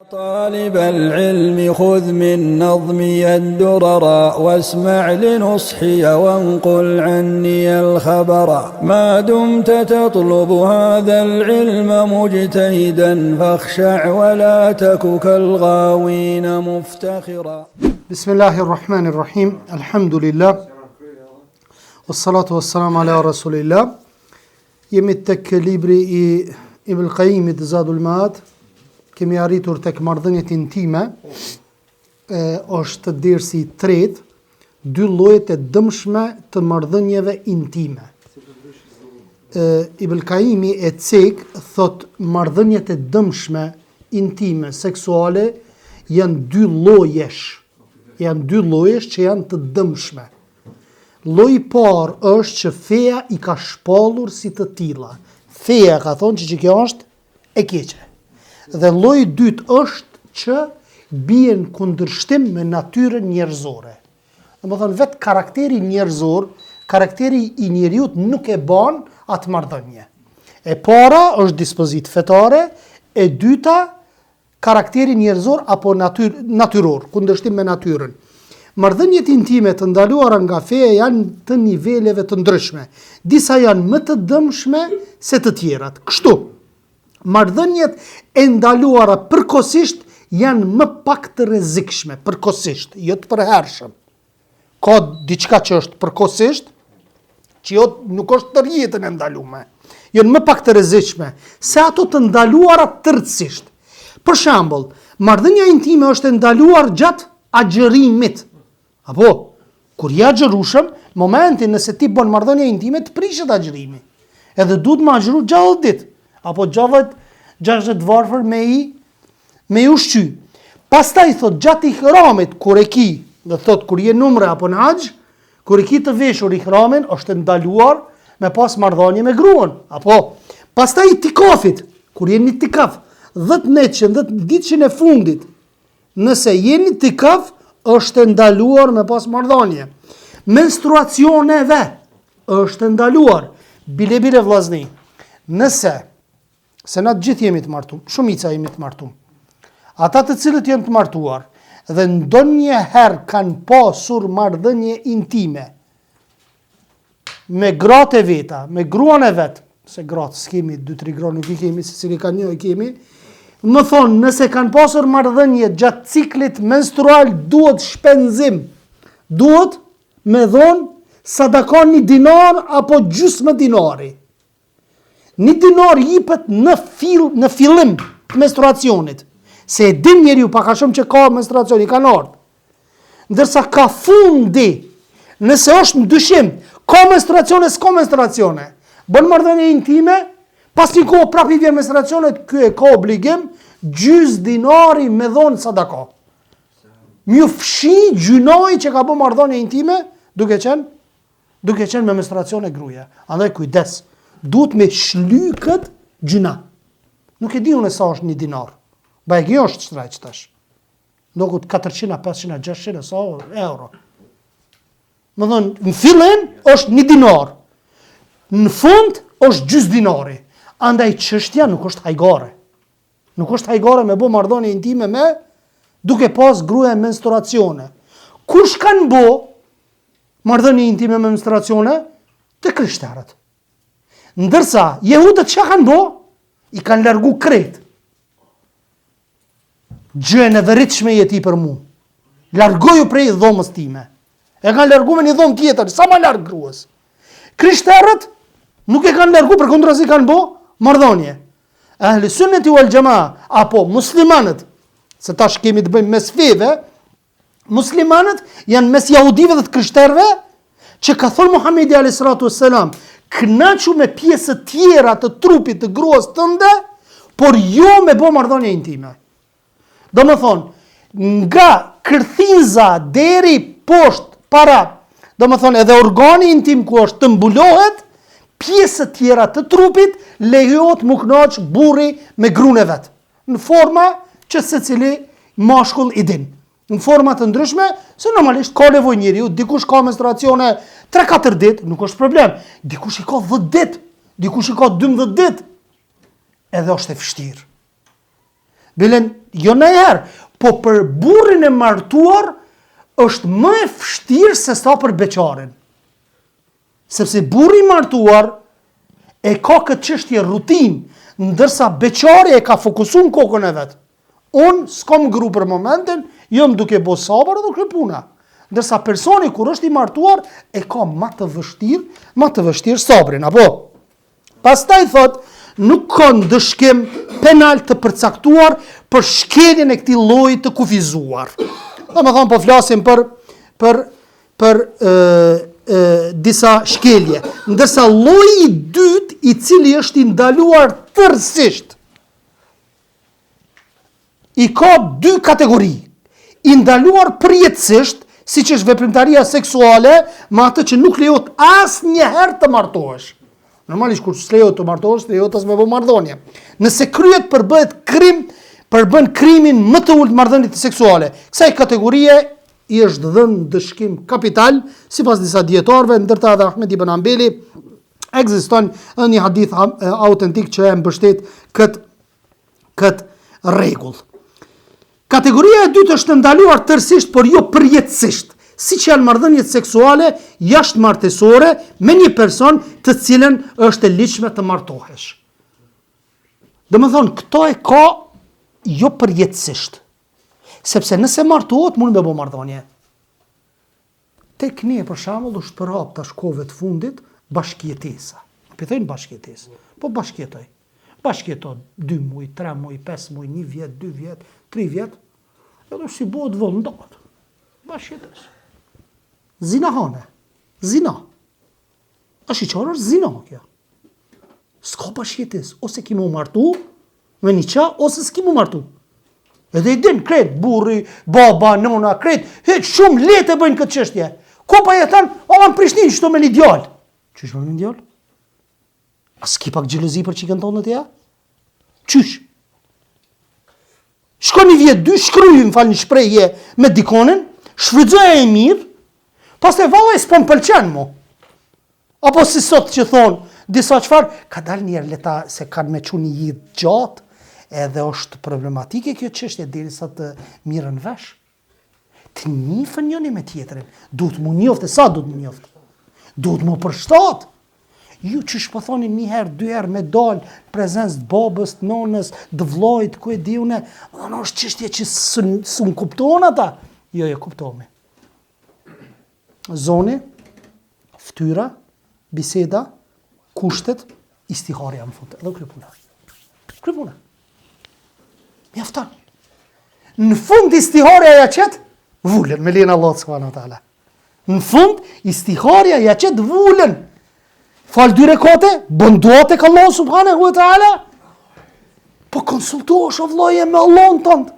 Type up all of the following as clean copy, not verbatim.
طالب العلم خذ من نظمي الدرر واسمع لنصحي وانقل عني الخبر ما دمت تطلب هذا العلم مجتهدا فاخشع ولا تك كالغاوين مفتخرا. بسم الله الرحمن الرحيم. الحمد لله والصلاة والسلام على رسول الله. Jemi tek libri I Ibn Qayyimit Zadul Ma'ad. Kemi arritur tek marrëdhëniet intime. Është dersi I tretë, dy llojet e dëmshme të marrëdhënieve intime. Ibn Qayyimi e cek thot marrëdhëniet e dëmshme intime seksuale janë dy llojesh. Janë dy llojesh që janë të dëmshme. Lloji I parë është që feja I ka shpallur si të tilla. Feja ka thonë që kjo është e keqe. Dhe lloji I dytë është që bien kundërshtim me natyrën njerëzore. Domethënë vetë karakteri njerëzor, karakteri I njeriut nuk e bën atë marrëdhënie. E para është dispozitë fetare, e dyta karakteri njerëzor apo natyror, kundërshtim me natyrën. Marrëdhëniet intime të ndaluara nga feja janë të niveleve të ndryshme. Disa janë më të dëmshme se të tjerat. Kështu, marrëdhëniet e ndaluara përkohësisht janë më pak të rrezikshme, përkohësisht, jo të përhershëm. Ka diçka që është përkohësisht, që jo nuk është tërë jetën e ndaluar. Janë më pak të rrezikshme se ato të ndaluara tërësisht. Për shembull, marrëdhënia intime është e ndaluar gjatë agjërimit. Apo, kur ja agjërushëm, momentin nëse ti bën marrëdhënie intime të prishet agjërimi. Edhe duhet më agjëru 60 ditë, apo 60 varfër me I ushqy. Pastaj thot gjatë ihramit kur e ki, do thot kur je numre apo në haxh, kur e ki të veshur ihramin, është ndaluar me pas marrëdhënie me gruan. Apo, pastaj itikafit, kur je në itikaf, 10 netëshën, 10 ditëshën e fundit, nëse je në itikaf, është ndaluar me pas marrëdhënie. Menstruacioneve është ndaluar. Bile vllazni. Nëse se na gjithë jemi të martuar, shumica jemi të martuar. Ata të cilët janë të martuar dhe ndonjëherë kanë pasur marrëdhënie intime me gratë e veta, me gruan e vet, se gratë s'kemi 2-3 gra nuk I kemi, se cili ka një I kemi. Më thonë, nëse kanë pasur marrëdhënie gjatë ciklit menstrual, duhet shpenzim. Duhet me dhonë sadaka 1 dinar apo gjysmë dinari. 1 dinar jipet në fillim të menstruacionit. Se e din njeriu pak a shumë që ka menstruacioni, kanë ardhur. Ndërsa ka fundi, nëse është në dyshim, ka menstruacione, s'ka menstruacione. Bën marrëdhënie intime, pas një kohë prapë I vjen menstruacionet, ky e ka obligim, gjys dinari me dhonë sadaka. Mju fshi gjynoi që ka bë marrëdhënie intime, duke qenë me menstruacione gruaja. Andaj kujdes, duhet me shly kët gjyna. Nuk e di unë sa është 1 dinar. Kjo është shtrajç tash. Ndokut 400, 500, 600 sa euro. Më thonë, në fillim është 1 dinar. Në fund është gjys dinari. Andaj çështja nuk është hajgare. Nuk është hajgare me bë marrëdhënie intime me duke pas gruaja menstruacione. Kush kanë bë marrëdhënie intime me menstruacione? Të krishterët. Ndërsa jehudët çka kanë bë? I kanë largu krejt. Gjën e vërritshme jeti për mua. Largoju prej dhomës time. E kanë largu me një dhomë tjetër, sa më larg gruas. Krishterët nuk e kanë largu, përkundrazi kanë bë marrëdhënie. Ahli sunneti wal jamaa apo muslimanët, se tash kemi të bëjmë mes feve, muslimanët janë mes jahudive dhe të krishterëve, që ka thënë Muhamedi alayhis salatu wassalam, kënaqu me pjesë të tjera të trupit të gruas tënde, por jo me bë marrëdhënie intime. Domethënë, nga kërthiza deri poshtë para, domethënë edhe organi intim ku është të mbulohet, pjesë të tjera të trupit lejohet mu kënaq burri me gruan e vet. Në forma që secili mashkull I din. Në forma të ndryshme, se normalisht ka nevojë njeriu, dikush ka menstruacione 3-4 ditë, nuk është problem. Dikush I ka 10 ditë, dikush I ka 12 ditë. Edhe është e vështirë. Bilen, jo në herë, po për burrin e martuar është më e vështirë se sa për beqarin. Sepse burri i martuar e ka këtë çështje rutinë, ndërsa beqari e ka fokusuar në kokën e vet. Unë s'kam gru për momentin, jam duke bo sabër dhe kry puna. Ndërsa personi kur është i martuar e ka më të vështirë sabrin, apo? Pastaj thot, nuk ka ndëshkim penal të përcaktuar për shkeljen e këtij lloji të kufizuar. Domethënë po flasim për disa shkelje, ndërsa lloji i dytë i cili është i ndaluar tërësisht i ka dy kategori, i ndaluar përjetësisht, siç është veprimtaria seksuale, me atë që nuk lejohet asnjëherë të martohesh. Normalisht kur s'lejohet të martohesh, lejohet as me bë marrëdhënie. Nëse kryet përbën krimin më të ulët marrëdhënie seksuale. Kësaj kategorie i është dhënë dëshkim kapital, sipas disa dietarëve, ndërta edhe Ahmed ibn Hanbeli, ekziston një hadith autentik që e mbështet këtë rregull. Kategoria e dytë është ndaluar tërësisht, por jo përjetësisht, siç janë marrëdhëniet seksuale jashtëmartësore me një person të cilën është e ligjshme të martohesh. Domethënë, këto e ka jo përjetësisht. Sepse nëse martohet, mund me bo marrëdhënie. Tek ne, për shembull, është përhap tash kohëve të fundit bashkëjetesa. Pëthejnë bashkëjetesë, po bashkëjetoj. Bashkëjeton 2 muaj, 3 muaj, 5 muaj, 1 vjet, 2 vjet, 3 vjet, edhe si bëhet vullndat. Bashkëjetes. Zinahane. Zina. A shiqar është zina kjo. S'ka bashkëjetes, ose ki mu martu, me një qa, ose s'ki mu martu. Edhe i din kret, burri, baba, nona, kret, heq shumë letë e bëjnë këtë çështje. Ko pa jetan, në Prishtinë shto me një djalë. Qysh me një djalë? A s'ki pak xhelozi për çikën tonë të ja? Qysh? Shko një vjet, 2, shkryj, më falë një shprehje me dikonin, shfrytëzoja e mirë, pas të vallaj s'po më pëlqen mu. Apo si sot që thonë, disa qëfar, ka dalë njerë leta se kanë me që një jetë gjatë, edhe është problematike kjo çështje derisa të mirën vesh. Të njifën njëri me tjetrin, duhet mu njofte, sa duhet mu njofte? Duhet mu përshtat. Ju që shpëthoni 1 herë, 2 herë me dalë, prezencë të babës, të nonës, të vllajt, ku e diune, dhe në është çështje që s'u kuptohen ata. Jo, kuptohemi. Zoni, ftyra, biseda, kushtet, istiharja më fund. Edhe krypuna. Krypuna. Mjafton. Në fund istiharja ja qet, vulen, me lena Allah subhanahu wa taala. Në fund istiharja ja qet vulen. Fal 2 rekate, bën dua tek Allah subhanahu wa taala. Po konsultohesh o vllaje me Allahun tënd.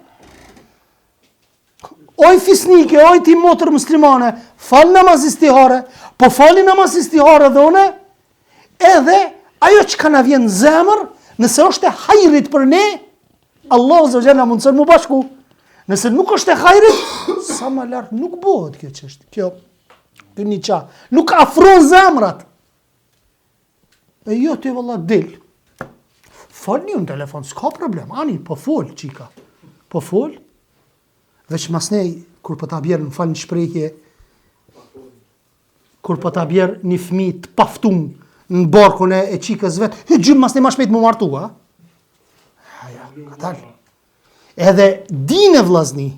Oj fisnike, oj ti motër muslimane, fal namaz istihare, po fali namaz istihare dhe une, edhe ajo që ka na vjen në zemër, nëse është e hajrit për ne, Allah zë gjena mundësën mu bashku. Nëse nuk është e hajrit, sa më lartë nuk bëhet kjo çështje. Kjo një qa. Nuk afron zemrat. E jo të valla del. Fol një në telefon, s'ka problem. Ani, po fol, qika. Po fol. Veç masnej, kur po ta bjerë në fal një shprehje, kur po ta bjerë një fëmijë të paftum në barkun e qikës vetë, gjymë masnej ma shpejt mu martu, ha? Katal. Edhe dine vllazni,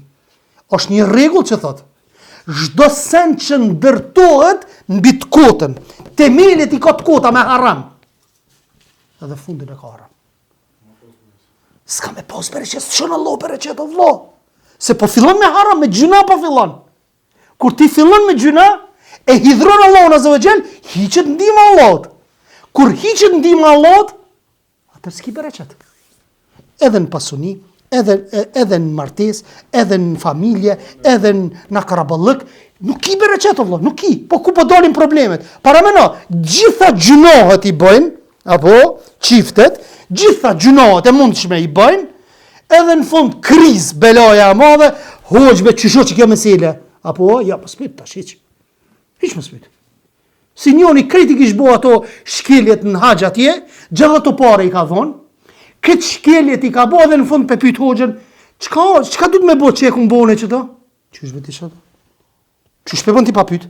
është një rregull që thot, çdo sen që ndërtohet mbi të kotën, temelet i ka të kota me haram. Edhe fundin e ka haram. S'ka me pas bereqet, s'shon Allah bereqet o vlla. Se po fillon me haram, me gjuna po fillon. Kur ti fillon me gjuna, e hidhron Allahun azza wa jall, hiqet ndihma Allahut. Kur hiqet ndihma Allahut, atë s'ki bereqet. Edhe në pasuni, edhe në martes, edhe në familje, edhe në karaballëk, nuk i bereqet o vlla, nuk i, po ku po dalin problemet. Para meno, gjitha gjunohet i bëjnë, apo çiftet, gjitha gjunohet e mundshme i bëjnë, edhe në fund kriz, belaja e madhe, hoxhbe çysho që kjo mesele, apo ja, po s'pyt tash hiç. Hiç më s'pyt. Si njoni kritik ish bo ato shkeljet në haxh atje, gjithë ato pare i ka dhonë, Këtë shkeljet i ka bo dhe në fund për pyt hoxhën, çka du të me bo që e këmë bone që to? Qysh veti që to? Qysh për bën ti pa pyt?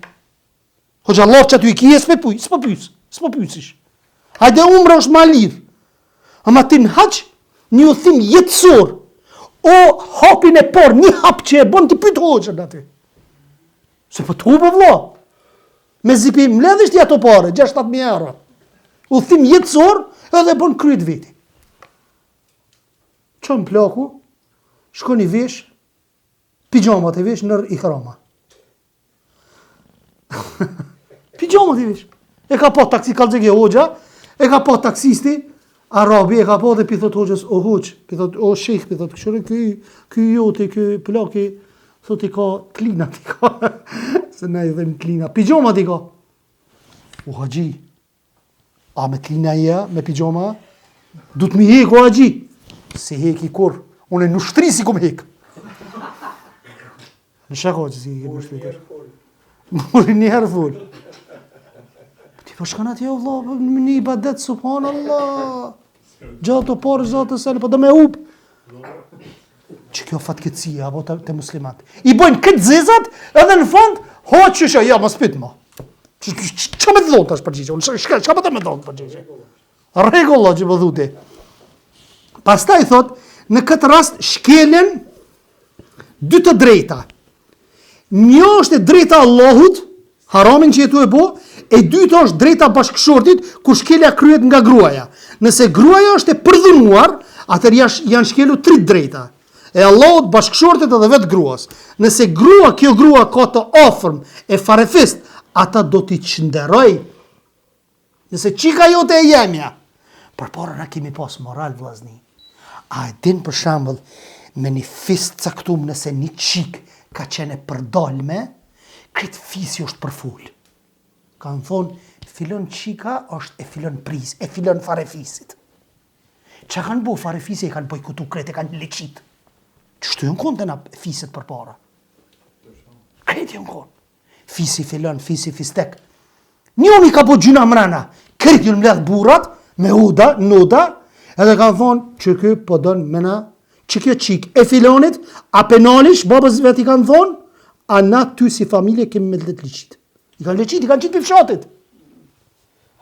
Hoxha Allah që aty i kje, s'po pysish. Hajde umra është ma lidh. Ama ti në haq, një udhim jetësor, o hapin e por, një hap që e bën ti pyt hoxhën aty. Se po të hubë vla. Me zipi mledhisht i ato pare, 6-7.000 euro. Udhim jetësor, edhe bën kryet veti. Qënë plaku, shkon i vesh, pijamat e vesh nër ihrama. Pijamat e vesh. E ka po taksi kalzege hoxha, e ka po taksisti, arabi, e ka po dhe pithot hoxhës, o hoxh, pithot, o shekh, pithot, këshore ky jote, ky plaki, thot i ka klinat i ka, se ne i dhem klina, pijamat i ka. O haxhi, a me klina ja, me pijama, du të mi hek o haxhi. Se hek i kur, unë e nushtri si kom hek. Në shako që si ke nushtri. Muri njerë full. Ti po shkan atje, Allah, në një ibadet, subhanallah. Gjatë të parë, gjatë të sene, po do me up. Që kjo fatkecia, apo të muslimat. I bojnë këtë zezat, edhe në fund, hoqë që shë, ja, më spit ma. Që me të dhonë të është përgjigje? Shka me të me dhonë të përgjigje? Regullo që më dhute. Pastaj thot, në këtë rast shkelen dy të drejta. Një është e drejta Allahut, haramin që jetu e bo, e dyta është drejta bashkëshortit, ku shkelja kryet nga gruaja. Nëse gruaja është e përdhunuar, atër janë shkelu 3 drejta. E Allahut, bashkëshortit edhe vetë gruas. Nëse kjo grua ka të afërm e farefist, ata do t'i qënderoj. Nëse qika jote e jemja. Për para na kemi pas moral vllazni. A e din për shembull me një fist caktum nëse një qik ka qene përdalme, këtë fisi është përfull. Kanë thonë, filon qika është e filon pris, e filon farefisit. Që kanë bo farefisi e kanë bojkotu kretë, e kanë leqit. Qështu jënë konë të na fisit për para? Kretë jënë konë. Fisi filon, fisi fistek. Njoni ka bo gjuna mrena, kretë jënë mledh burat, me uda, noda, edhe kanë thonë që kjo po donë mena, që kjo qik e filonit, a penalish, babës vetë i kanë thonë, a na ty si familje kemi me të leqit. I kanë leqit, i kanë qitë për fshatit.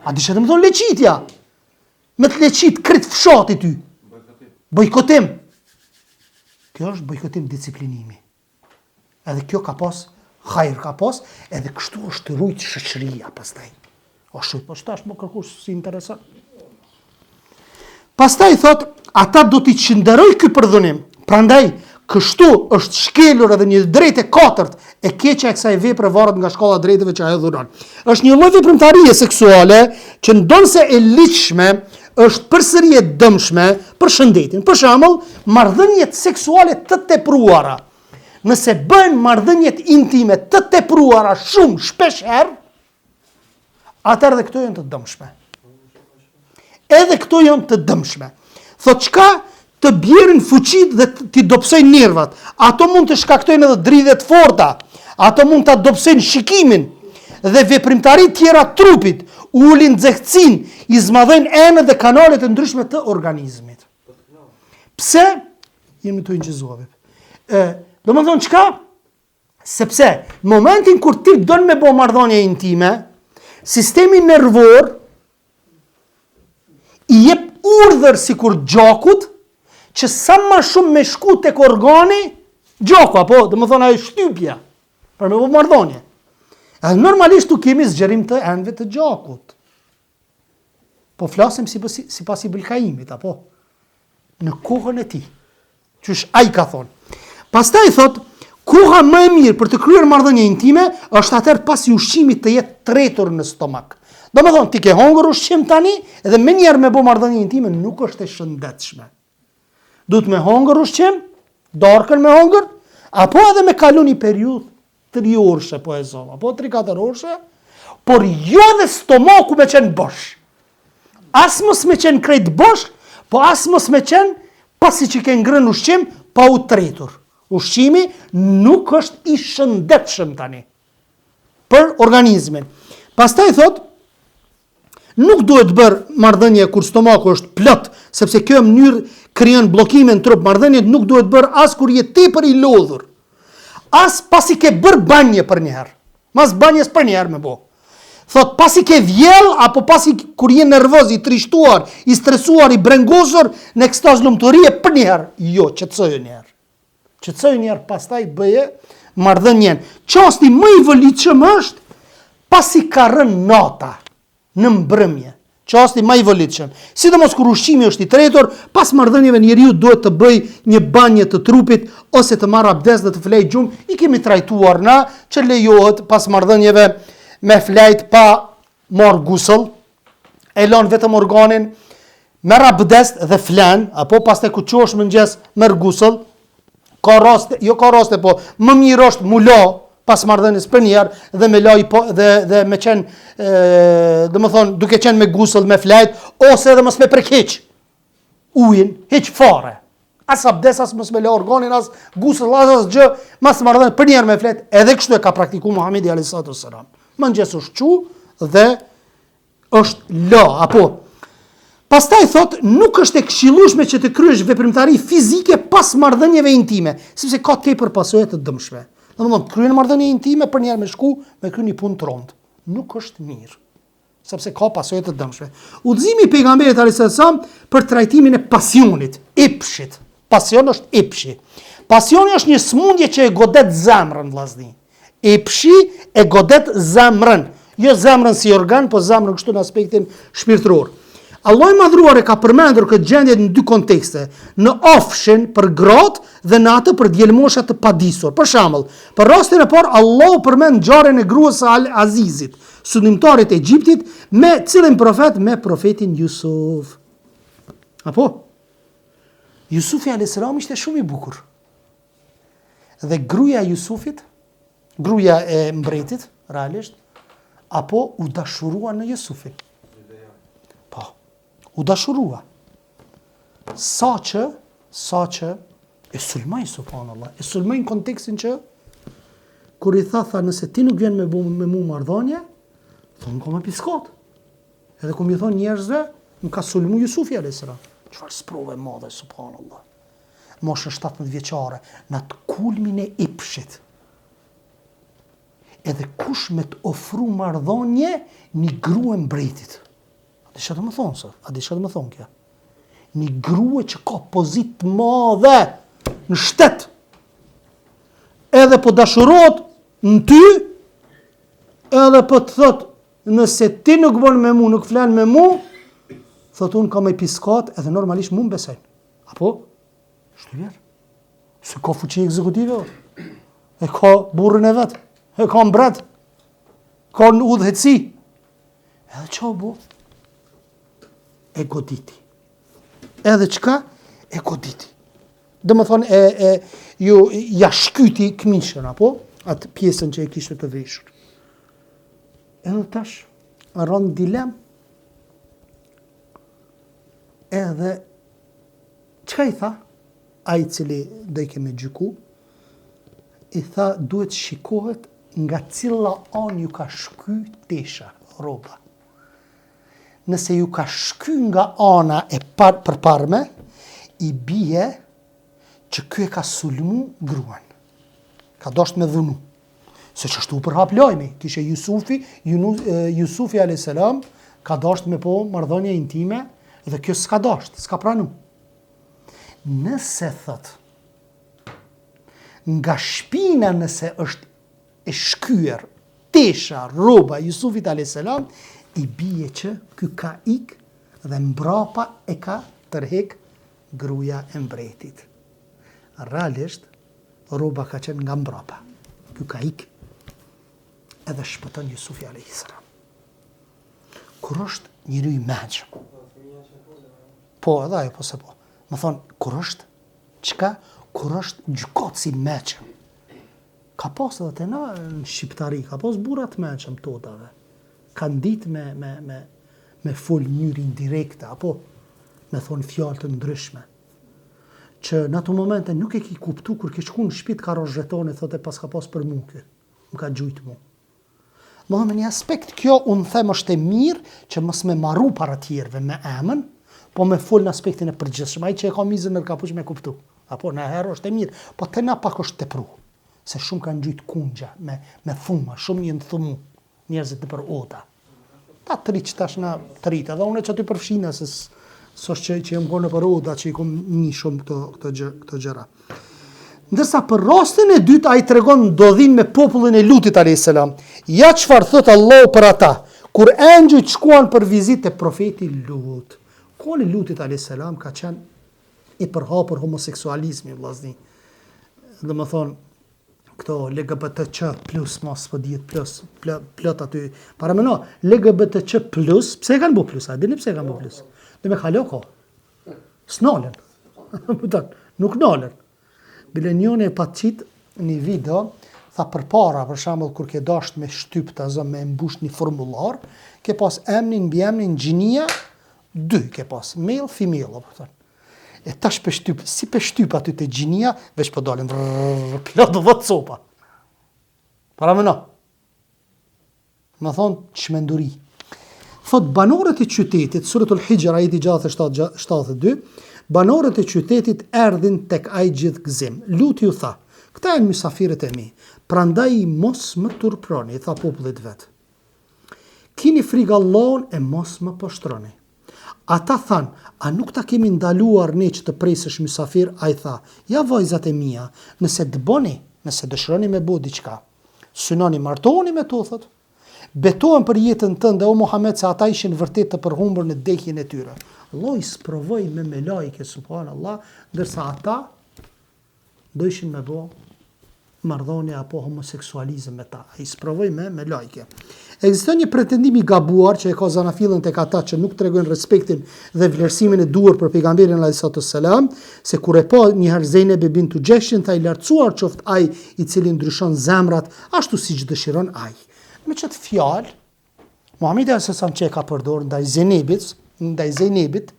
A dishe të më thonë leqitja. Me të leqit kretë fshatit ty. Bojkotim. Kjo është bojkotim disiplinimi. Edhe kjo ka pas, hajrë ka pas, edhe kështu është të rujtë shëqëria pastaj. O shujt, po shtash më kërkush si interesant. Pastaj thot, ata do t'i qënderoj ky përdhunim. Prandaj, kështu është shkelur edhe një drejtë e 4 e keqja e kësaj vepre varet nga shkalla drejtave që ajo dhuron. Është një lloj veprimtarie seksuale që ndonse e ligjshme është përsëri e dëmshme për shëndetin. Për shembull, marrëdhëniet seksuale të tepruara. Nëse bëhen marrëdhëniet intime të tepruara shumë shpesh herë, atëherë dhe këto janë të dëmshme. Edhe këto janë të dëmshme. Thot çka të bjerin fuqit dhe t'i dopsojnë nervat. Ato mund të shkaktojnë edhe dridhje të forta. Ato mund të dopsojnë shikimin dhe veprimtari tjera trupit, ulin nxehtësinë, i zmadhojnë enët dhe kanalet e ndryshme të organizmit. Pse? Jemi të inqizuave. Do më thonë çka? Sepse, në momentin kur ti don me bo marrëdhënie intime, sistemi nervor i jep urdhër sikur gjakut që sa më shumë me shku tek organi, gjaku, apo do më thonë ajo shtypja, për me bo marrëdhënie. Edhe normalisht tu kemi zgjerim të enëve të gjakut. Po flasim sipas i Ibn-Qayyimit, apo në kohën e tij. Qysh ai ka thonë. Pastaj thot, koha më e mirë për të kryer marrëdhënie intime është atëherë pasi ushqimit të jetë tretur në stomak. Do më thonë, ti ke hongër ushqim tani, edhe me njerë me bo marrëdhënie intime nuk është e shëndetshme. Duhet me hongër ushqim, darkën me hongër, apo edhe me kalu një periudhë 3 orëshe, po e zova, apo 3-4 orëshe, por jo dhe stomaku me qenë bosh. As mos me qenë krejt bosh, po as mos me qenë pasi që ke ngrën ushqim, pa u tretur. Ushqimi nuk është i shëndetshëm tani për organizmin. Pastaj thot, nuk duhet bërë marrëdhënie kur stomaku është plot, sepse kjo mënyrë krijon bllokime në trup. Marrëdhëniet nuk duhet bërë as kur je tepër i lodhur. As pasi ke bërë banje për një herë. Mas banjes për një herë me bo. Thot pasi ke vjell, apo pasi kur je nervoz, i trishtuar, i stresuar, i brengosur, në ekstaz lumturie për një herë. Jo, qetësoju një herë. Qetësoju një herë, pastaj bëje marrëdhënien. Çasti më i volitshëm është pasi ka rënë nata në mbrëmje. Çasti më i volitshëm. Sidomos kur ushqimi është i tretur, pas marrëdhënieve njeriu duhet të bëj një banje të trupit ose të marrë abdes dhe të flej gjumë. I kemi trajtuar na që lejohet pas marrëdhënieve me flejt pa marr gusëll, e lën vetëm organin, merr abdes dhe flen, apo pastaj ku çosh mëngjes merr gusëll. Ka raste, po më mirë është mulo pas marrëdhënies për një herë dhe me laj po dhe me qenë domethënë duke qenë me gusëll, me flejt, ose edhe mos me prekhiq ujin, hiç fare. As abdes, as mos me lë organin, as gusëll, as gjë, mas marrëdhënie për një herë me flejt. Edhe kështu e ka praktikuar Muhamedi alayhis salam. Mëngjes është çu dhe është la, apo pastaj thot nuk është e këshillueshme që të kryesh veprimtari fizike pas marrëdhënieve intime, sepse ka tepër pasojë të dëmshme. Domethënë kryen marrëdhënie intime për një herë me shku me kryen një punë trond. Nuk është mirë, sepse ka pasojë të dëmshme. Udhëzimi i pejgamberit alayhis salam për trajtimin e pasionit, epshit. Pasion është epshi. Pasioni është një smundje që e godet zemrën, vllazni. Epshi e godet zemrën, jo zemrën si organ, po zemrën kështu në aspektin shpirtëror. Allah i madhruar e ka përmendur këtë gjendje në dy kontekste, në ofshin për gratë dhe në atë për djelmosha të padisur. Për shembull, për rastin e parë Allah përmend ngjarjen e gruas së Al-Azizit, sundimtarit e Egjiptit, me cilin profet, me profetin Jusuf. Apo? Jusufi alayhis salam ishte shumë i bukur. Dhe gruaja e Jusufit, gruaja e mbretit, realisht, apo u dashurua në Jusufin. Po, u dashurua. Sa që e sulmoj, subhanallah, e sulmoj në kontekstin që kur i tha nëse ti nuk vjen me mu marrëdhënie, thonë ka me piskat. Edhe ku mi thonë njerëzve, më ka sulmu Jusufi alayhis salam. Çfarë sprove madhe, subhanallah. Moshën 17 vjeçare, në atë kulmin e epshit. Edhe kush me të ofru marrëdhënie një grua mbretit. A di çfarë do të thonë sot? A di çfarë do të thonë kjo? Një grua që ka pozitë madhe në shtet. Edhe po dashurohet në ty, edhe po të thot, nëse ti nuk bën me mu, nuk flan me mu, thot unë kam e piskat, edhe normalisht mu më besojnë. Apo? Shtyver. Se ka fuqi ekzekutive, e ka burrin e vetë, e ka mbret, ka në udhëhetsi. Edhe qa bu? E goditi. Edhe qka? E goditi. Dhe më thonë, ja shkyti këmishën, apo? Atë pjesën që e kishtë të veshur. Edhe tash, rënë dilem, edhe, qka i tha? A i cili dhe i keme gjyku, i tha, duhet shikohet nga cilla anë ju ka shky tesha, roba. Nëse ju ka shky nga ana e përparme, i bie që ky e ka sulmu gruan. Ka dosht me dhunu. Se që shtu për hap lojmi, kishe Jusufi alayhis salam, ka dosht me po marrëdhënie intime, dhe kjo s'ka dosht, s'ka pranu. Nëse thot, nga shpina nëse është e shkyer, tesha, roba Jusufit alayhis salam, i bie që ky ka ik dhe mbrapa e ka tërhek gruaja e mbretit. Realisht, roba ka qenë nga mbrapa. Ky ka ik edhe shpëton Jusufi alayhis salam. Kur është njëri i mençëm. Po, edhe ajo po se po. Më thonë, kur është çka? Kur është gjykatës i mençëm. Ka pas edhe të na në shqiptari, ka pas burrat mençëm totave. Kanë ditë me fol mënyrë indirekte, apo me thonë fjalë të ndryshme. Që në ato momente nuk e ki kuptu, kur ke shku në shtëpi ka rrosh zhetoni, thotë pas ka pas për mu kë. Më ka gjujt mu. Më me një aspekt kjo unë them është e mirë që mos me marru para tjerëve me emën, po me fol në aspektin e përgjithshëm. Ai që e ka mizën në kapuç me kuptu. Apo në herë është e mirë, po te na pak është tepru. Se shumë kanë gjujt kungja me thuma, shumë jenë thumu njerëzit në për ota. Ta të rritë që tash na të rritë, edhe unë që aty përfshina, se s'është që jem konë për oda, që i kom një shumë këto gjëra. Ndërsa për rastin e dytë, a i tregon ndodhin me popullin e Lutit a.s. Ja çfarë thot Allah për ata, kur engjëjt shkuan për vizitë e profeti Lut. Kohën e Lutit a.s. ka qenë i përhapur homoseksualizmi, vllazni. Dhe më thonë, këto LGBTQ plus, mos po dihet plus, plot aty. Para më no, LGBTQ plus, pse e kanë bu plus? A dini pse e kanë bu plus? Dhe me kalo ko. S'nalen. Nuk nalen. Bile njone e pa qitë një video, tha përpara, për shembull kur ke dasht me shtyp të azë me mbush një formular, ke pas emnin, mbi emnin, gjinia, 2 ke pas, male, female, e tash peshtyp, si peshtyp aty të gjinia, veç po dalin, plot dhe copa. Para më no. Më thonë, çmenduri. Thot, banorët e qytetit, suratul Hijr, ajeti 72, banorët e qytetit erdhin tek ai gjithë gëzim. Luti ju tha, këta janë mysafirët e mi, prandaj mos më turproni, tha popullit vet. Kini frikë Allahun e mos më poshtroni. Ata than, a nuk ta kemi ndaluar ne që të presësh mysafir? A i tha, ja vajzat e mia, nëse të bëni, nëse dëshironi me bo diçka, synoni martohuni me to, thot. Betohen për jetën tënde, o Muhammed, se ata ishin vërtet të përhumbur në dekjen e tyre. Allah i sprovoi me melajke, subhanallah, ndërsa ata do ishin me bo marrëdhënie apo homoseksualizëm me ta. I sprovoi me melajke. Ekziston një pretendim i gabuar që e ka zanafillën tek ata që nuk tregojnë respektin dhe vlerësimin e duhur për pejgamberin alayhi salam, se kur e pa një herë Zeynep bintu Xheshin, tha i lartësuar qoftë ai i cili ndryshon zemrat ashtu siç dëshiron ai. Me çet fjalë, Muhamedi alayhi salam që e ka përdorur ndaj Zeynepit,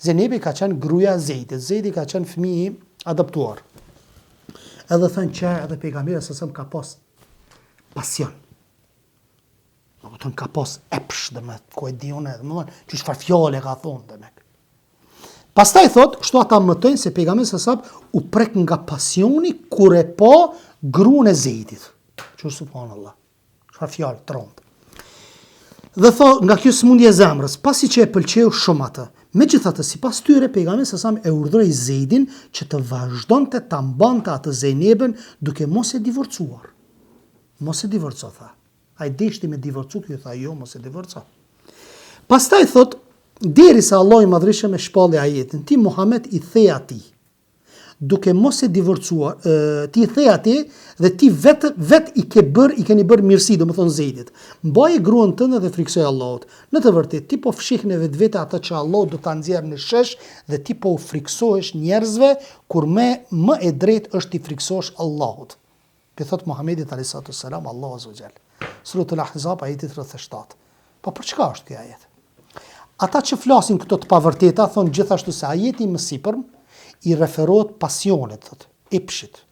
Zeynepi ka qenë gruaja e Zeidit. Zeidi ka qenë fëmijë i adoptuar. Edhe thënë që edhe pejgamberi alayhi salam ka pas pasion. Ka pas epsh dhe me ko e dione, dhe më thonë, që çfarë fjale ka thonë dhe me. Pastaj thot, kështu ata mëtojnë se pejgamberi sasab u prek nga pasioni kur e pa gruan e Zeidit. Që subhanallah, çfarë fjale trondë. Dhe thot, nga kjo smundje e zemrës, pasi që e pëlqeu shumë atë, megjithatë sipas tyre pejgamberi sasab e urdhëroi Zeidin që të vazhdonte ta mbante atë Zeynepën duke mos e divorcuar. Mos e divorco, tha. A i deshti me divorcu, kjo tha jo, mos e divorco. Pastaj thot, derisa Allah i madhrishëm e shpalli ajetin, ti Muhammed i the ati, duke mos e divorcuar, ti i the ati dhe ti vet i keni bërë mirësi, do më thonë Zeidit. Mbaje gruan tënde dhe friksoj Allahut. Në të vërtet, ti po fshihne vetvete ata që Allah do ta nxjerrë në shesh dhe ti po u friksohesh njerëzve kur më e drejt është i friksohesh Allahut. Për thot Muhamedi alayhi salam, Allahu azza wa jall. Suratul Ahzab, ajeti 37. Po për çka është kjo ajet? Ata që flasin këto të pavërteta thonë gjithashtu se ajeti më sipër i referohet pasionit, thot, epshit.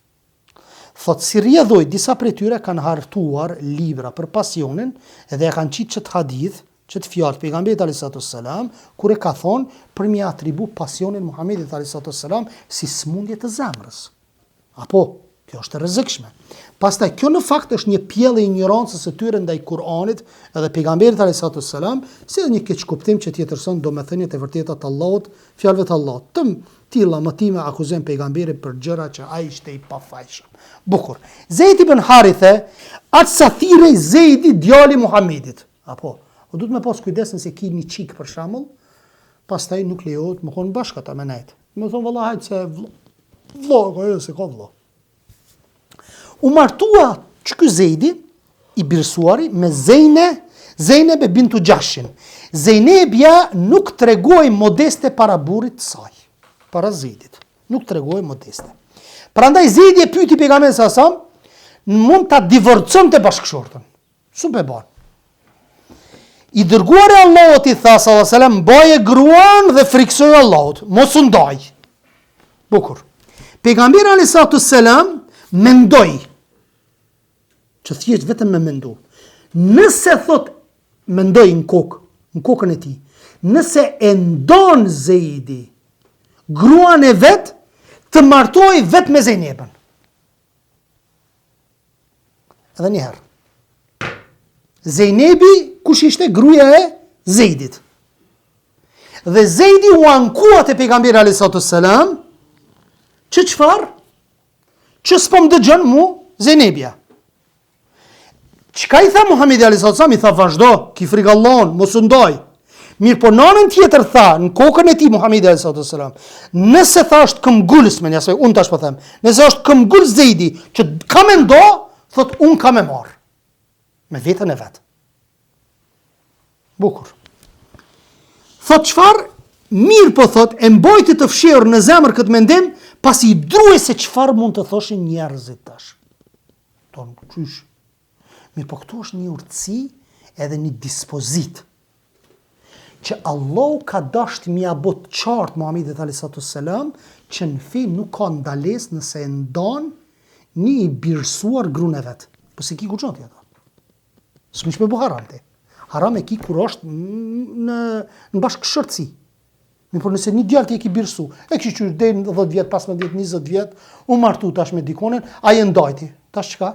Thot, si rjedhoj, disa prej tyre kanë hartuar libra për pasionin edhe e kanë qitë qëtë hadith, qëtë fjallë pejgamberit alayhi salam, kur e ka thonë për mi atribu pasionin Muhamedit alayhi salam si smundje të zemrës. Apo, kjo është e rrezikshme. Pastaj kjo në fakt është një pjellë e ignorancës së tyre ndaj Kur'anit edhe pejgamberit alayhi salam, si edhe një keq kuptim që tjetërson domethëniet e vërteta të Allahut, fjalëve të Allahut. Tilla motive akuzojnë pejgamberin për gjëra që ai ishte i pafajshëm. Bukur. Zeid ibn Harithe, atë sa thirrej Zeidi djali Muhamedit. Apo, o duhet me pas kujdes nëse ki një çik për shembull, pastaj nuk lejohet më kon bashkë ata me nejt. Më thon vallahi hajt se vllo, se ka vllo. U martua që ky Zeidi i birsuari me Zeynep bintu Xheshin. Zeynepja nuk tregoi modeste para burrit të saj, para Zeidit. Nuk tregoi modeste. Prandaj Zeidi e pyeti pejgamberin sa mund ta divorconte bashkëshortën. S'u be bën. I dërguari i Allahut i tha sallallahu alaihi wasallam, baje gruan dhe friksoj Allahut, mos u ndaj. Bukur. Pejgamberi alayhi salam mendoi që thjesht vetëm me mendu. Nëse thot, mendoj në kokën e tij, nëse e ndon Zeidi gruan e vet të martoj vet me Zejnebën. Edhe njëherë. Zejnebi kush ishte gruaja e Zeidit. Dhe Zeidi u ankua te pejgamberi alayhis salam, çfarë? Që s'po më dëgjon mu Zejnebia. Çka i tha Muhamedi alayhis salam? I tha vazhdo, ki frikë Allahun, mos u ndaj. Mirë po nanën tjetër tha, në kokën e tij Muhamedi alayhis salam, nëse tha është këmbgulës me njësoj, unë tash po them, nëse është këmbgul Zeidi, që ka me ndo, thot unë ka me marr. Me vetën e vet. Bukur. Thot çfarë? Mirë po thot, e mbojti të fshirë në zemër këtë mendim, pasi i druje se çfarë mund të thoshin njerëzit tash. Ton qysh. Mirë po këtu është një urtësi edhe një dispozit që Allah ka dasht mja bot qartë Muhamedit alayhis salam që në fe nuk ka ndalesë nëse e ndan një i birësuar gruan e vet. Po se ki guxon ti ata. S'më shme bu haram ti. Haram e ki kur është në bashkëshortësi. Mirë por nëse një djalë ti e ki birësu, e ki qyrë deri në 10 vjet, 15 vjet, 20 vjet, u martu tash me dikonin, ai e ndajti. Tash çka?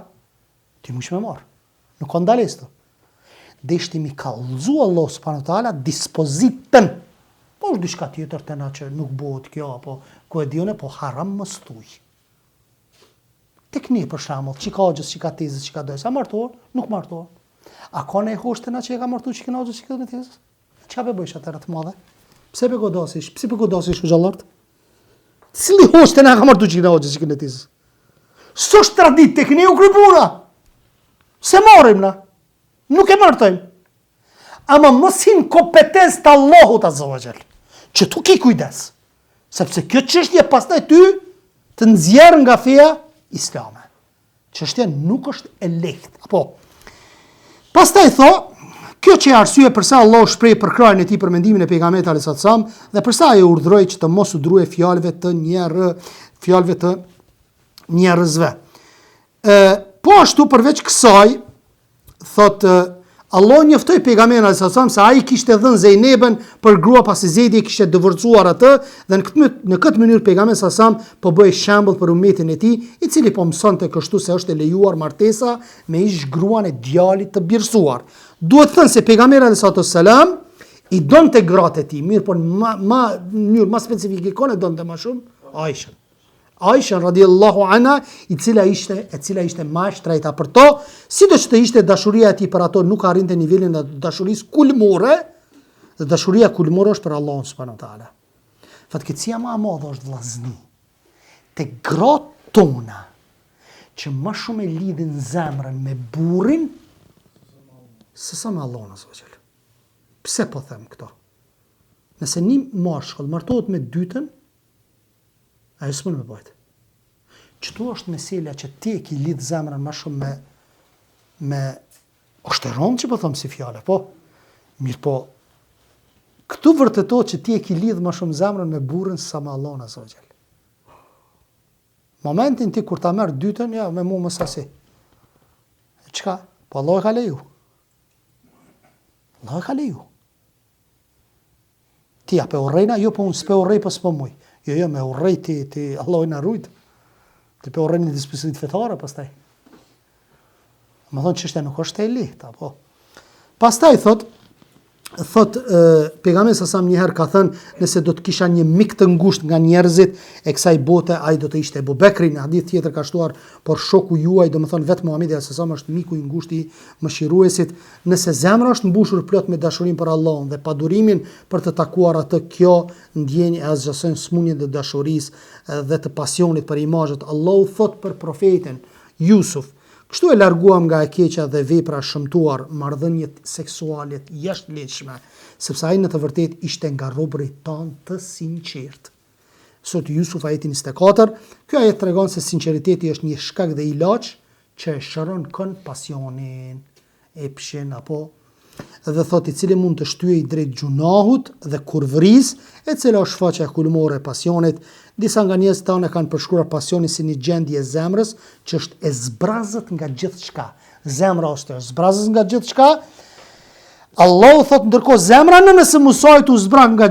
Ti më shme marr. Nuk ka ndalesë. Deshti mi kallëzu Allah subhanahu wa taala dispozitën. Po është diçka tjetër të na që nuk bëhet kjo, apo ku e dione, po haram mos thuj. Tek ne për shembull, çikaxhës, çikatezës, çikadoj, sa martohen, nuk martohen. A ka ne hoshtë na që e ka martu çikanaxhës, çikatezës? Çfarë bësh atëra të madhe? Pse pe godasish? Pse pe godasish xhallart? Cili hoshtë na ka martu çikanaxhës, çikatezës? S'është tradit tek ne u krypura. Se marrim na. Nuk e martojmë. Ama mos hin kompetencë të Allahut azza wa jall. Që tu ki kujdes. Sepse kjo çështje pastaj ty të nxjerr nga feja islame. Çështja nuk është e lehtë. Apo. Pastaj tho, kjo që arsye përsa Allah shpreh për krahun e tij për mendimin e pejgamberit alayhis salam dhe përsa ai urdhëroi që të mos u druaj fjalëve të njerëzve. Po ashtu përveç kësaj thot Allah njoftoi pejgamberin alayhis salam se ai kishte dhënë Zejnebën për grua pasi Zeidi kishte dëvërcuar atë dhe në këtë mënyrë pejgamberi salam po bëi shembull për ummetin e tij, i cili po mësonte kështu se është e lejuar martesa me ish gruan e djalit të birësuar. Duhet thënë se pejgamberi alayhis salam i donte gratë e tij, mirë por mënyrë më specifike e donte më shumë Aisha radhiyallahu anha, e cila ishte më e shtrejta për to, sidoqë të ishte dashuria e tij për ato nuk arrinte nivelin e dashurisë kulmore, dhe dashuria kulmore është për Allahun subhanahu wa taala. Fatkeqësia më e madhe është vllazni. Te gratë tona që më shumë e lidhin zemrën me burrin se sa me Allahun azza wa jall. Pse po them këto? Nëse një mashkull martohet me dytën, ajo s'mund me bëjt. Qëtu është mesela që ti e ki lidh zemrën më shumë me është e rëndë që po thëmë si fjale, po, mirë po, këtu vërtetot që ti e ki lidh më shumë zemrën me burën sa me Allahun azza wa jall. Momentin ti kur ta merr dytën, ja, me mu më sasi. Çka? Po Allah e ka leju. Allah e ka leju. Ti ja pe urrejna, jo po unë s'pe urrej, po s'po muj. Jo, me urrej ti Allah i na rujt. Ti pe urrej një dispozitiv fetare pastaj. Më thonë çështja nuk është e lehtë, apo. Pastaj thot pejgamberi sa një herë ka thënë nëse do të kisha një mik të ngushtë nga njerëzit e kësaj bote, ai do të ishte Abu Bekri. Në hadith tjetër ka shtuar, por shoku juaj, domethënë vetë Muhamedi sa është miku i ngushtë i mëshiruesit. Nëse zemra është mbushur plot me dashurinë për Allahun dhe pa durimin për të takuar atë, kjo ndjenjë e zgjasën smunjen e dashurisë dhe të pasionit për imazhet. Allahu thot për profetin Yusuf: kështu e larguam nga e keqja dhe vepra shëmtuar, marrëdhëniet seksuale jashtëligjshme, sepse ai në të vërtetë ishte nga robërit tanë të sinqert. Sot Yusuf ajeti 24, kjo ajet tregon se sinqeriteti është një shkak dhe ilaç që e shëron pasionin, epshin apo dhe thot i cili mund të shtyej drejt gjunahut dhe kurvërisë, e cila është shfaqja kulmore e pasionit Disa nga njerëzit tanë kanë përshkruar pasioni si një gjendje e zemrës që është e zbrazët nga gjithçka. Zemra është e zbrazët nga gjithçka. Allahu thot ndërkohë zemra nëse mësohet u zbraz nga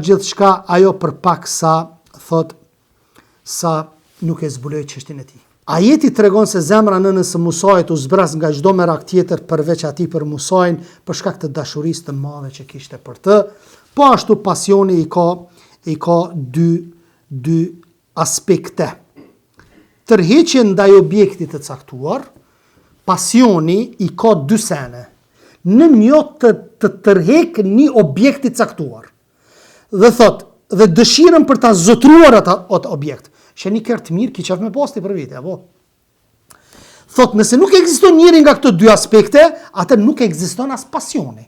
gjithçka, ajo përpak sa nuk e zbuloi çështjen e tij. Ajeti tregon se zemra nëse mësohet u zbraz nga çdo merak tjetër përveç atij për mësojnë për shkak të dashurisë të madhe që kishte për të. Po ashtu pasioni i ka dy aspekte. Tërheqje ndaj objektit të caktuar, pasioni i ka dy sene. Në një të tërhek një objekt i caktuar. Dhe dëshirën për ta zotruar atë objekt. Sheni kërë të mirë, ki qef me posti për vite, apo? Thot, nëse nuk ekziston njëri nga këto dy aspekte, atë nuk ekziston as pasioni.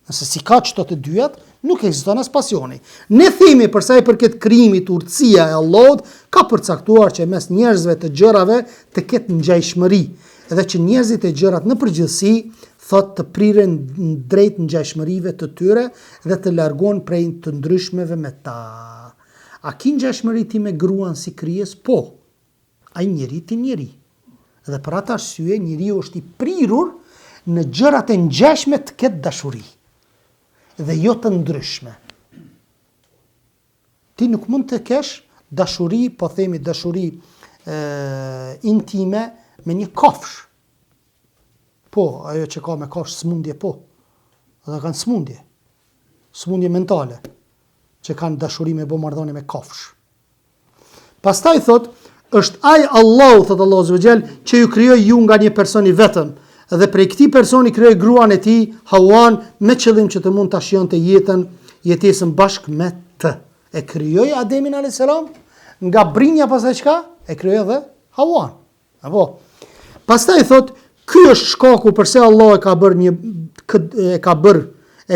Nëse si ka qëto të dyat, nuk ekziston as pasioni. Ne themi përsa i përket krijimit, urtësia e Allahut ka përcaktuar që mes njerëzve të gjërave të ketë ngjajshmëri, edhe që njerëzit e gjërat në përgjithësi thot të priren drejt ngjajshmërive të tyre dhe të largon prej të ndryshmeve me ta. A ki ngjajshmëri ti me gruan si krijes? Po. Ai njeri ti njeri. Dhe për atë arsye njeriu është i prirur në gjërat e ngjashme të ketë dashuri dhe jo të ndryshme. Ti nuk mund të kesh dashuri, po themi dashuri intime me një kafsh. Po, ajo që ka me kafsh smundje, po. Ata kanë smundje. Smundje mentale, që kanë dashuri me bo marrëdhënie me kafsh. Pastaj thot, është ai Allahu, thot Allahu Azza që ju krijoi ju nga një person i vetëm, dhe prej këtij personi krijoi gruan e tij, Hawan, me qëllim që të mund ta shionte jetesën bashkë me të. E krijoi Ademin alayhis salam nga brinja, pastaj çka? E krijoi edhe Hawan. Apo. Pastaj thot, ky është shkaku pse Allah e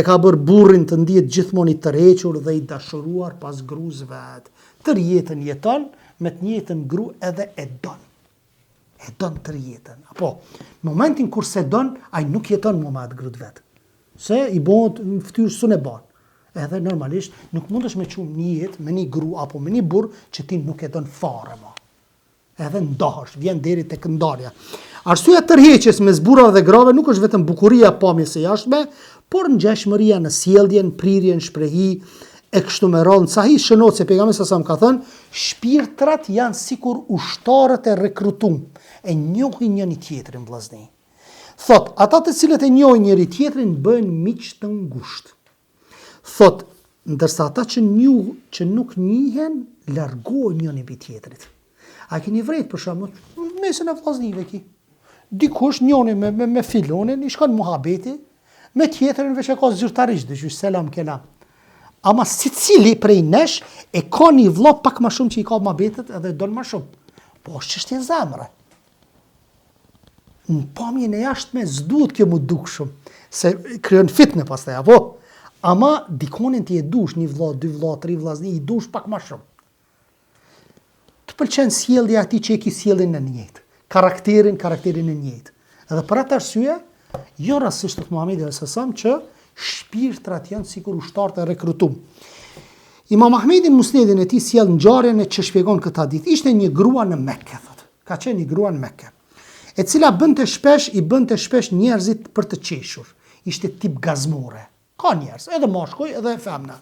ka bërë burrin të ndihet gjithmonë i tërhequr dhe i dashuruar pas gruas vet. Tër jetën jeton me të njëjtën gru edhe e don. E don tër jetën. Apo, në momentin kur se don, ai nuk jeton më me atë grut vet. Se i bëhet fytyrë sun e ban. Edhe normalisht nuk mundesh me qumë një jetë me një gru apo me një burr që ti nuk e don fare më. Edhe ndahesh, vjen deri tek ndarja. Arsyeja tërheqjes mes burrave dhe grave nuk është vetëm bukuria pamjes së jashtme, por ngjashmëria në sjelljen, prirjen, shprehi e kështu me radhë. Sahih shënohet se pejgamberi sa ka thënë, shpirtrat janë sikur ushtarët e rekrutum, e njohin njëri tjetrin vllazni. Thot, ata të cilët e njohin njëri tjetrin bëhen miq të ngushtë. Thot, ndërsa ata që nuk njihen largohen njëri mbi tjetrit. A keni vret për shembull, mesën e vllaznive ki. Dikush njëri me filonin, i shkon muhabeti, me tjetrin veç e ka zyrtarisht, dhe selam kelam. Ama secili prej nesh e ka një vëlla pak më shumë që i ka muhabetet edhe don më shumë. Po është çështje zemre. Në pamjen e jashtme s'duhet kjo mu duk shumë, se krijon fitnë pastaj, apo? Ama dikonin ti e dush një vëlla, dy vëlla, tri vllazni, i dush pak më shumë. Të pëlqen sjellja e atij që e ki sjelljen e njëjtë, karakterin e njëjtë. Edhe për atë arsye, jo rastësisht të Muhamedi s.a.s. që shpirtrat janë sikur ushtarët e rekrutum. Imam Ahmedi Musnedin e tij sjell ngjarjen që shpjegon këtë hadith. Ishte një grua në Mekë, thotë. Ka qenë një grua në Mekë, e cila i bënte shpesh njerëzit për të qeshur. Ishte tip gazmore. Ka njerëz, edhe mashkuj, edhe femna.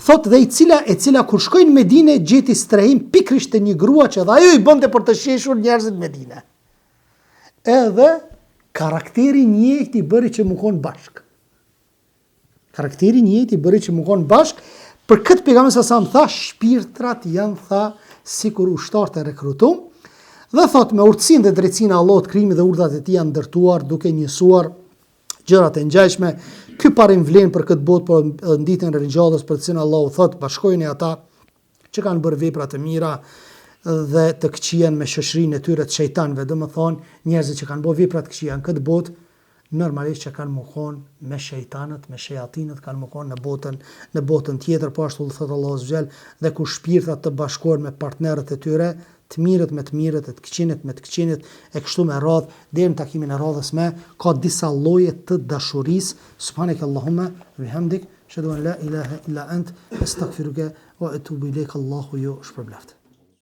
Thotë dhe e cila kur shkoi në Medinë gjeti strehim pikrisht të një grua që dhe ajo i bënte për të qeshur njerëzit në Medinë. Edhe karakteri njëjtë i bëri që mu konë bashk. Karakteri njëjtë i bëri që mu konë bashk. Për këtë pejgamberi sa tha, shpirtrat janë tha sikur ushtarët e rekrutum. Dhe thot, me urtësinë dhe drejtsinë e Allahut, krijimi dhe urdhat e tij janë ndërtuar duke njësuar gjërat e ngjashme. Ky parim vlen për këtë botë, por nditën ringjallës për të cilën Allahu thot, bashkojeni ata që kanë bërë vepra të mira dhe të këqija me shoqërinë e tyre të shejtanëve. Domethënë, njerëzit që kanë bërë vepra të këqija në këtë botë, normalisht që kanë mohon me shejtanët, me shejatinët, kanë mohon në botën tjetër, po ashtu thot Allahu subhanahu dhe ku shpirtrat të bashkohen me partnerët e tyre, të mirët me të mirët, të këqinit me të këqinit, e kështu me radhë, deri në takimin e radhës me, ka disa lloje të dashurisë. Subhanakallahumma wa bihamdik, ashhadu an la ilaha illa ant, astaghfiruka wa atubu ilaik. Allahu ju shpërbleft.